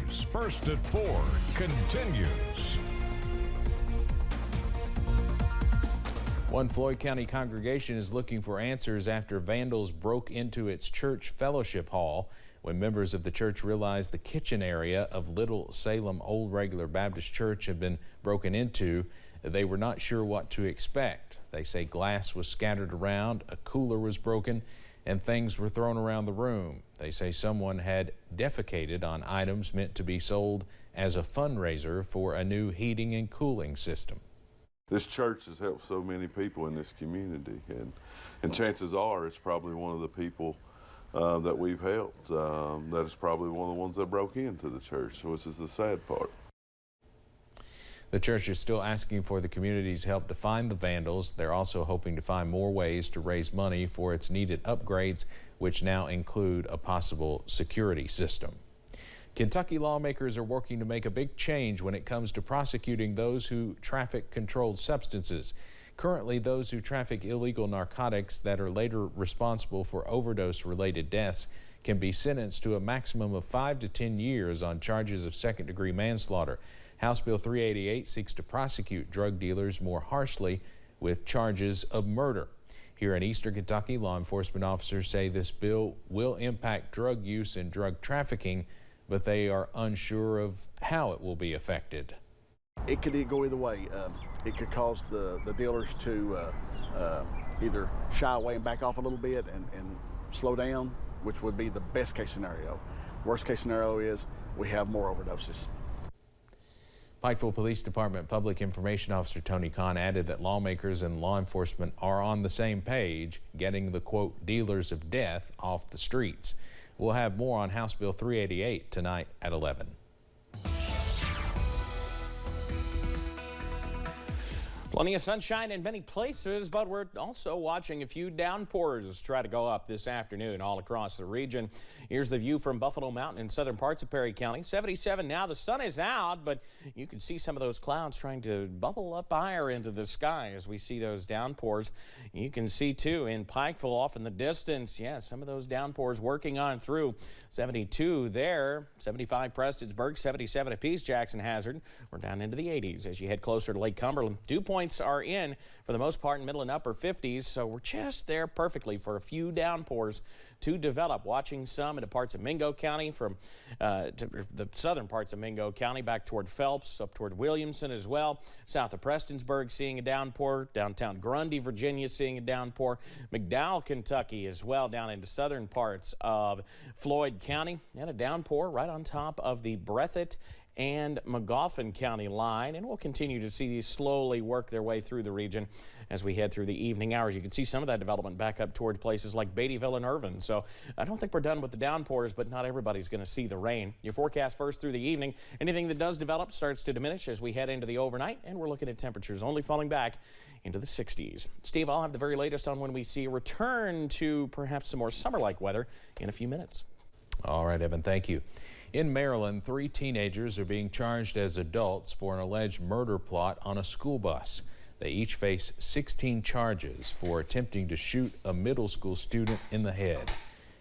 News First at 4 continues. One Floyd County congregation is looking for answers after vandals broke into its church fellowship hall. When members of the church realized the kitchen area of Little Salem Old Regular Baptist Church had been broken into, they were not sure what to expect. They say glass was scattered around, a cooler was broken, and things were thrown around the room. They say someone had defecated on items meant to be sold as a fundraiser for a new heating and cooling system. This church has helped so many people in this community, and chances are it's probably one of the people that we've helped that is probably one of the ones that broke into the church, which is the sad part. The church is still asking for the community's help to find the vandals. They're also hoping to find more ways to raise money for its needed upgrades, which now include a possible security system. Kentucky lawmakers are working to make a big change when it comes to prosecuting those who traffic controlled substances. Currently, those who traffic illegal narcotics that are later responsible for overdose-related deaths can be sentenced to a maximum of 5 to 10 years on charges of second-degree manslaughter. House Bill 388 seeks to prosecute drug dealers more harshly with charges of murder. Here in Eastern Kentucky, law enforcement officers say this bill will impact drug use and drug trafficking, but they are unsure of how it will be affected. It could go either way. It could cause the dealers to either shy away and back off a little bit and slow down, which would be the best case scenario. Worst case scenario is we have more overdoses. Pikeville Police Department Public Information Officer Tony Kahn added that lawmakers and law enforcement are on the same page, getting the, quote, dealers of death off the streets. We'll have more on House Bill 388 tonight at 11. Plenty of sunshine in many places, but we're also watching a few downpours try to go up this afternoon all across the region. Here's the view from Buffalo Mountain in southern parts of Perry County. 77 now. The sun is out, but you can see some of those clouds trying to bubble up higher into the sky as we see those downpours. You can see, too, in Pikeville off in the distance, yeah, some of those downpours working on through. 72 there, 75 Prestonsburg, 77 at Peace Jackson Hazard. We're down into the 80s as you head closer to Lake Cumberland. Dew points are in for the most part in middle and upper 50s, so we're just there perfectly for a few downpours to develop. Watching some into parts of Mingo County from to the southern parts of Mingo County back toward Phelps, up toward Williamson as well. South of Prestonsburg seeing a downpour. Downtown Grundy, Virginia seeing a downpour. McDowell, Kentucky as well down into southern parts of Floyd County, and a downpour right on top of the Breathitt and Magoffin County line, and we'll continue to see these slowly work their way through the region as we head through the evening hours. You can see some of that development back up toward places like Beattyville and Irvin. So I don't think we're done with the downpours, but not everybody's going to see the rain. Your forecast first through the evening. Anything that does develop starts to diminish as we head into the overnight, and we're looking at temperatures only falling back into the 60s. Steve, I'll have the very latest on when we see a return to perhaps some more summer-like weather in a few minutes. All right, Evan, thank you. In Maryland, 3 teenagers are being charged as adults for an alleged murder plot on a school bus. They each face 16 charges for attempting to shoot a middle school student in the head.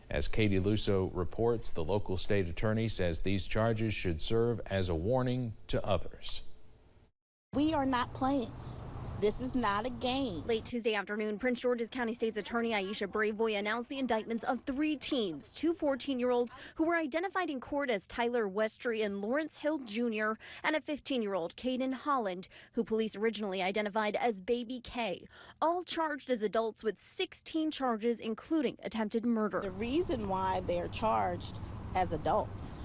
As Katie Lusso reports, the local state attorney says these charges should serve as a warning to others. We are not playing. This is not a game. Late Tuesday afternoon, Prince George's County State's Attorney Aisha Braveboy announced the indictments of 3 teens, 2 14-year-olds who were identified in court as Tyler Westry and Lawrence Hill Jr., and a 15-year-old, Caden Holland, who police originally identified as Baby K, all charged as adults with 16 charges, including attempted murder. The reason why they're charged as adults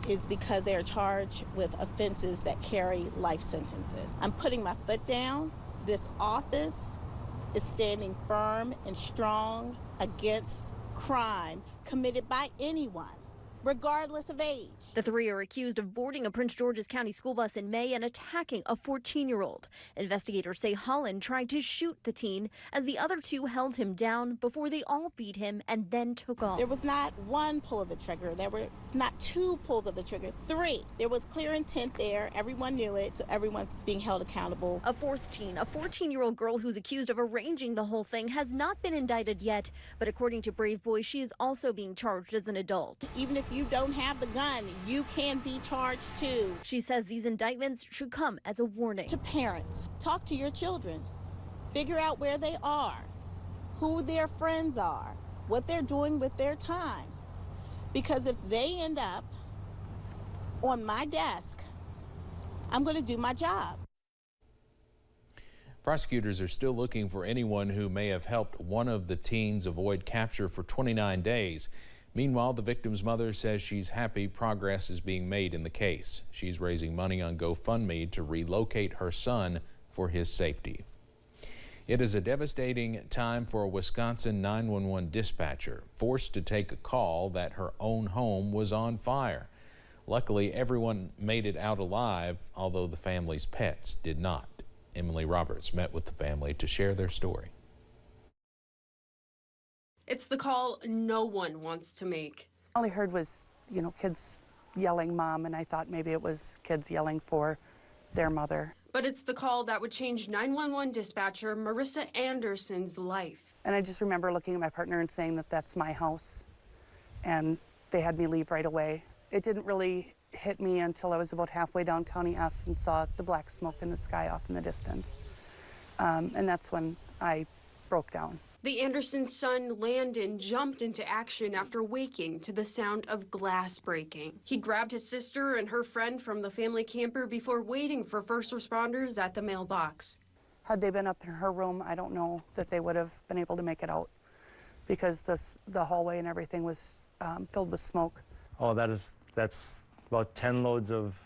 is because they're charged with offenses that carry life sentences. I'm putting my foot down. This office is standing firm and strong against crime committed by anyone, regardless of age. The 3 are accused of boarding a Prince George's County school bus in May and attacking a 14-year-old. Investigators say Holland tried to shoot the teen as the other 2 held him down before they all beat him and then took off. There was not 1 pull of the trigger. There were not 2 pulls of the trigger, 3. There was clear intent there. Everyone knew it, so everyone's being held accountable. A 4th teen, a 14-year-old girl who's accused of arranging the whole thing, has not been indicted yet, but according to Braveboy, she is also being charged as an adult. Even if you don't have the gun, you can be charged too. She says these indictments should come as a warning. To parents, talk to your children. Figure out where they are, who their friends are, what they're doing with their time. Because if they end up on my desk, I'm going to do my job. Prosecutors are still looking for anyone who may have helped one of the teens avoid capture for 29 days. Meanwhile, the victim's mother says she's happy progress is being made in the case. She's raising money on GoFundMe to relocate her son for his safety. It is a devastating time for a Wisconsin 911 dispatcher, forced to take a call that her own home was on fire. Luckily, everyone made it out alive, although the family's pets did not. Emily Roberts met with the family to share their story. It's the call no one wants to make. All I heard was, kids yelling mom, and I thought maybe it was kids yelling for their mother. But it's the call that would change 911 dispatcher Marissa Anderson's life. And I just remember looking at my partner and saying that that's my house, and they had me leave right away. It didn't really hit me until I was about halfway down County S and saw the black smoke in the sky off in the distance. And that's when I broke down. The Anderson's son, Landon, jumped into action after waking to the sound of glass breaking. He grabbed his sister and her friend from the family camper before waiting for first responders at the mailbox. Had they been up in her room, I don't know that they would have been able to make it out, because the hallway and everything was filled with smoke. Oh, that's about 10 loads of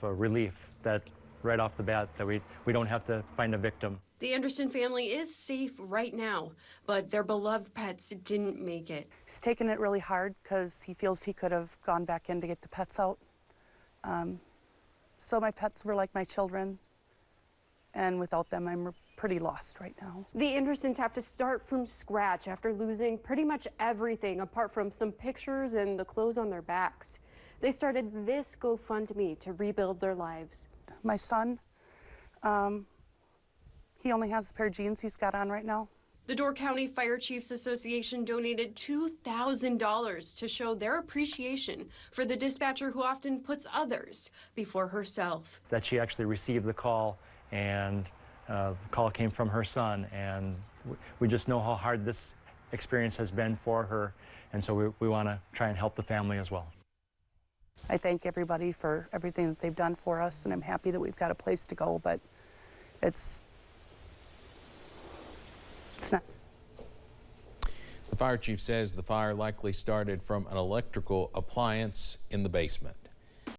relief that right off the bat that we don't have to find a victim. The Anderson family is safe right now, but their beloved pets didn't make it. He's taken it really hard because he feels he could have gone back in to get the pets out. So my pets were like my children, and without them, I'm pretty lost right now. The Andersons have to start from scratch after losing pretty much everything apart from some pictures and the clothes on their backs. They started this GoFundMe to rebuild their lives. My son, he only has the pair of jeans he's got on right now. The Door County Fire Chiefs Association donated $2,000 to show their appreciation for the dispatcher who often puts others before herself. That she actually received the call, and the call came from her son, and we just know how hard this experience has been for her, and so we want to try and help the family as well. I thank everybody for everything that they've done for us, and I'm happy that we've got a place to go, but it's not. The fire chief says the fire likely started from an electrical appliance in the basement.